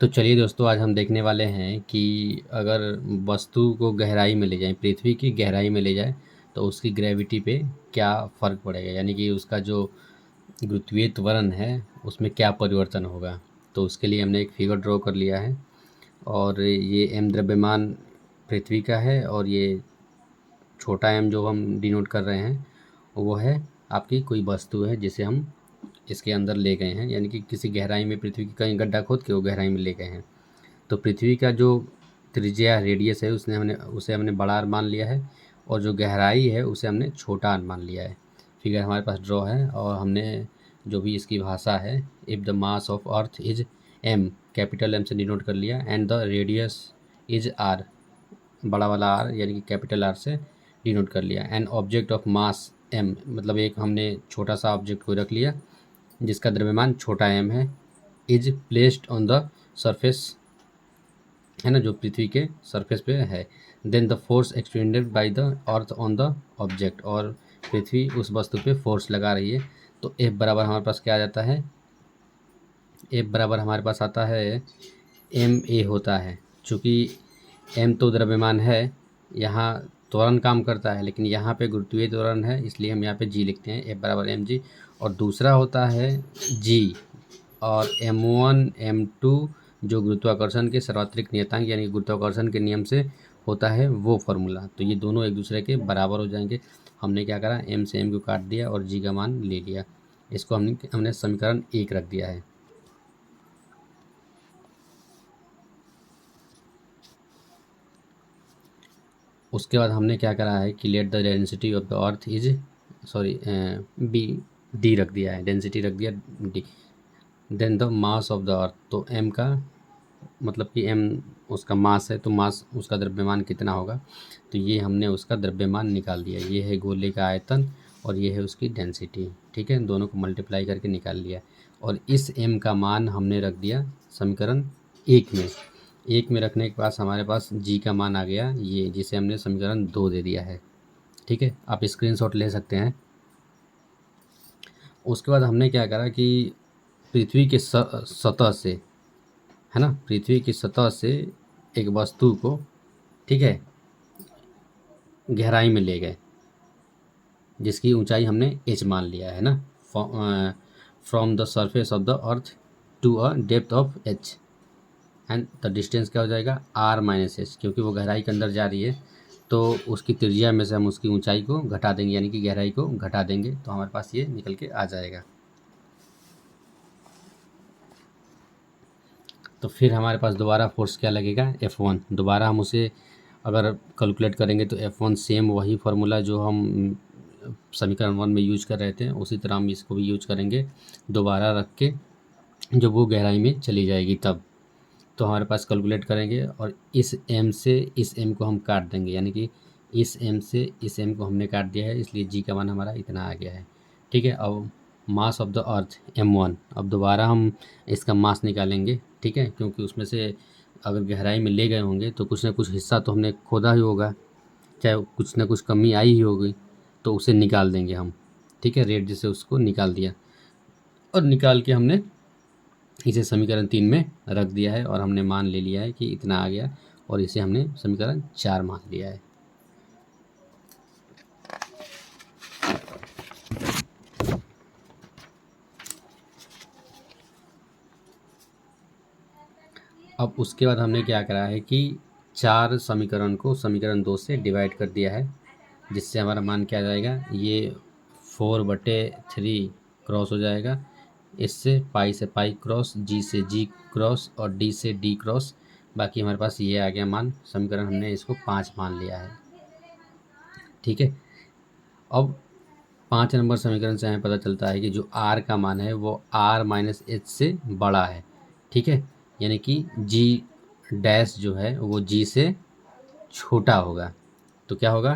तो चलिए दोस्तों, आज हम देखने वाले हैं कि अगर वस्तु को गहराई में ले जाएं, पृथ्वी की गहराई में ले जाएं, तो उसकी ग्रेविटी पे क्या फ़र्क पड़ेगा, यानी कि उसका जो गुरुत्वीय त्वरण है उसमें क्या परिवर्तन होगा। तो उसके लिए हमने एक फिगर ड्रॉ कर लिया है और ये एम द्रव्यमान पृथ्वी का है और ये छोटा एम जो हम डिनोट कर रहे हैं वो है आपकी कोई वस्तु है जिसे हम इसके अंदर ले गए हैं, यानी कि किसी गहराई में पृथ्वी की कहीं गड्ढा खोद के वो गहराई में ले गए हैं। तो पृथ्वी का जो त्रिज्या रेडियस है उसे हमने बड़ा आर मान लिया है और जो गहराई है उसे हमने छोटा आर मान लिया है। फिगर हमारे पास ड्रॉ है और हमने जो भी इसकी भाषा है, if the mass of earth is M, capital M से डिनोट कर लिया, and the radius is R, बड़ा वाला आर यानी कि कैपिटल आर से डिनोट कर लिया। An object of mass M, मतलब एक हमने छोटा सा ऑब्जेक्ट को रख लिया जिसका द्रव्यमान छोटा एम है, is placed on the surface, है ना, जो पृथ्वी के सरफेस पे है। Then the force extended by the earth on the object, और पृथ्वी उस वस्तु पे फोर्स लगा रही है। तो एफ बराबर हमारे पास क्या आ जाता है, एफ बराबर हमारे पास आता है एम ए होता है। चूँकि एम तो द्रव्यमान है, यहाँ त्वरण काम करता है, लेकिन यहाँ पे गुरुत्वीय त्वरण है, इसलिए हम यहाँ पे जी लिखते हैं, एफ बराबर एम जी। और दूसरा होता है जी, और M1 M2 जो गुरुत्वाकर्षण के सार्वत्रिक नियतांक यानी गुरुत्वाकर्षण के नियम से होता है वो फार्मूला। तो ये दोनों एक दूसरे के बराबर हो जाएंगे। हमने क्या करा, एम से एम को काट दिया और जी का मान ले लिया। इसको हमने समीकरण 1 रख दिया है। उसके बाद हमने क्या करा है कि let the density of the earth is, sorry, B, D रख दिया है, डेंसिटी रख दिया D. Then the mass of the earth, तो एम का मतलब कि एम उसका मास है, तो मास उसका द्रव्यमान कितना होगा, तो ये हमने उसका द्रव्यमान निकाल दिया। ये है गोले का आयतन और ये है उसकी डेंसिटी, ठीक है, दोनों को मल्टीप्लाई करके निकाल लिया। और इस एम का मान हमने रख दिया समीकरण 1 में। 1 में रखने के पास हमारे पास जी का मान आ गया ये, जिसे हमने समीकरण 2 दे दिया है, ठीक है। आप स्क्रीनशॉट ले सकते हैं। उसके बाद हमने क्या करा कि पृथ्वी के सतह से, है ना, पृथ्वी की सतह से एक वस्तु को, ठीक है, गहराई में ले गए जिसकी ऊंचाई हमने h मान लिया है ना, from the surface of the earth to a depth of h, and the distance क्या हो जाएगा r माइनस एच, क्योंकि वो गहराई के अंदर जा रही है तो उसकी त्रिज्या में से हम उसकी ऊंचाई को घटा देंगे, यानी कि गहराई को घटा देंगे, तो हमारे पास ये निकल के आ जाएगा। तो फिर हमारे पास दोबारा फोर्स क्या लगेगा, F1। दोबारा हम उसे अगर कैलकुलेट करेंगे तो F1 सेम वही फार्मूला जो हम समीकरण 1 में यूज कर रहे थे उसी तरह हम इसको भी यूज करेंगे दोबारा रख के, जब वो गहराई में चली जाएगी तब। तो हमारे पास कैलकुलेट करेंगे और इस m से इस m को हम काट देंगे, यानी कि इस m से इस m को हमने काट दिया है, इसलिए g का मान हमारा इतना आ गया है, ठीक है। अब मास ऑफ द अर्थ M1, अब दोबारा हम इसका मास निकालेंगे, ठीक है, क्योंकि उसमें से अगर गहराई में ले गए होंगे तो कुछ ना कुछ हिस्सा तो हमने खोदा ही होगा, चाहे कुछ ना कुछ कमी आई ही होगी, तो उसे निकाल देंगे हम, ठीक है। रेट जैसे उसको निकाल दिया और निकाल के हमने इसे समीकरण 3 में रख दिया है और हमने मान ले लिया है कि इतना आ गया, और इसे हमने समीकरण 4 मान लिया है। अब उसके बाद हमने क्या करा है कि 4 समीकरण को समीकरण 2 से डिवाइड कर दिया है, जिससे हमारा मान क्या आ जाएगा, ये 4/3 क्रॉस हो जाएगा, इससे पाई से पाई क्रॉस, जी से जी क्रॉस और डी से डी क्रॉस। बाकी हमारे पास ये आ गया मान, समीकरण हमने इसको 5 मान लिया है, ठीक है। अब 5 नंबर समीकरण से हमें पता चलता है कि जो आर का मान है वो आर माइनस एच से बड़ा है, ठीक है, यानी कि जी डैश जो है वो जी से छोटा होगा। तो क्या होगा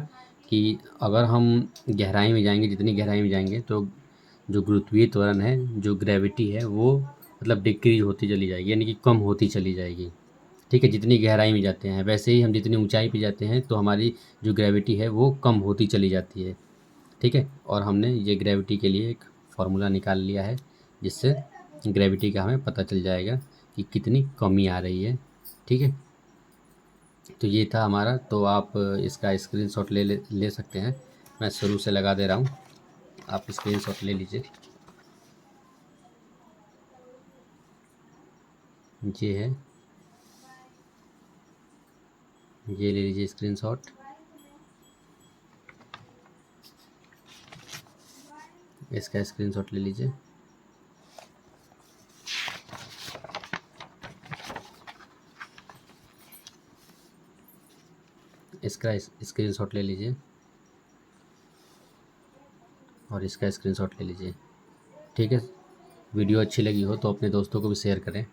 कि अगर हम गहराई में जाएंगे, जितनी गहराई में जाएंगे तो जो गुरुत्वीय त्वरण है, जो ग्रेविटी है, वो मतलब डिक्रीज होती चली जाएगी, यानी कि कम होती चली जाएगी, ठीक है। जितनी गहराई में जाते हैं वैसे ही हम जितनी ऊंचाई पे जाते हैं तो हमारी जो ग्रेविटी है वो कम होती चली जाती है, ठीक है। और हमने ये ग्रेविटी के लिए एक फार्मूला निकाल लिया है, जिससे ग्रेविटी का हमें पता चल जाएगा कि कितनी कमी आ रही है। ठीक है, तो ये था हमारा। तो आप इसका स्क्रीनशॉट ले सकते हैं। मैं शुरू से लगा दे रहा हूँ, आप स्क्रीनशॉट ले लीजिए। ये है, ये ले लीजिए स्क्रीनशॉट। इसका स्क्रीनशॉट ले लीजिए। इसका स्क्रीनशॉट ले लीजिए और इसका स्क्रीनशॉट ले लीजिए। ठीक है, वीडियो अच्छी लगी हो तो अपने दोस्तों को भी शेयर करें।